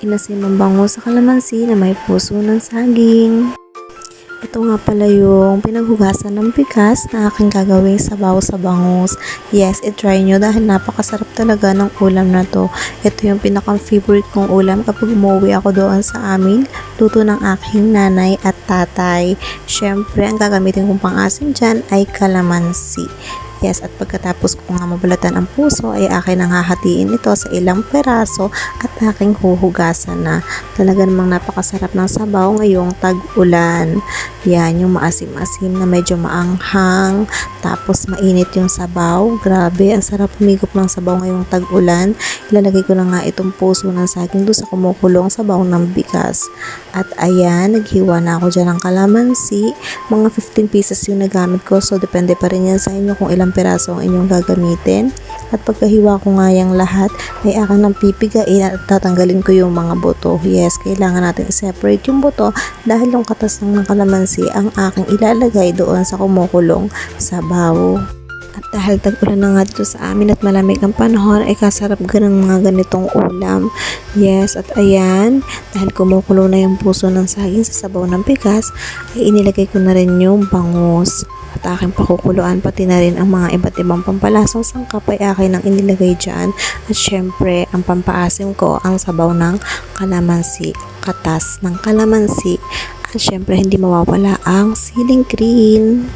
Inasim ang bango sa kalamansi na may puso ng saging. Ito nga pala yung pinaghugasan ng bigas na aking gagawing sabaw sa bangus. Yes, i-try nyo dahil napakasarap talaga ng ulam na to. Ito yung pinaka-favorite kong ulam kapag umuwi ako doon sa amin. Luto ng aking nanay at tatay. Syempre, ang gagamitin kong pang-asim dyan ay kalamansi. Yes, at pagkatapos ko nga mabalatan ang puso ay akin ang hahatiin ito sa ilang peraso at aking huhugasan na. Talaga namang napakasarap ng sabaw ngayong tag-ulan. Yan, yung maasim-asim na medyo maanghang, tapos mainit yung sabaw. Grabe, ang sarap humigop ng sabaw ngayong tag-ulan. Ilalagay ko na nga itong puso ng saging doon sa kumukulong sabaw ng bigas. At ayan, naghiwa na ako dyan ng kalamansi. Mga 15 pieces yung nagamit ko, so depende pa rin yan sa inyo kung ilang peraso ang inyong gagamitin. At pagkahiwa ko nga yung lahat, ay akin ng pipigain at tatanggalin ko yung mga buto. Yes, kailangan natin i-separate yung buto dahil yung katas ng kalamansi ang aking ilalagay doon sa kumukulong sabaw. At dahil tag-ulan na nga dito sa amin at malamig ang panahon, ay kasarap ng mga ganitong ulam. Yes, at ayan, dahil kumukulo na yung puso ng saging sa sabaw ng bigas, ay inilagay ko na rin yung bangus. At aking pakukuluan pati na rin ang mga iba't ibang pampalasang sangkap ay akin ang inilagay dyan. At syempre, ang pampaasim ko ang sabaw ng kalamansi, katas ng kalamansi. At syempre, hindi mawawala ang siling green.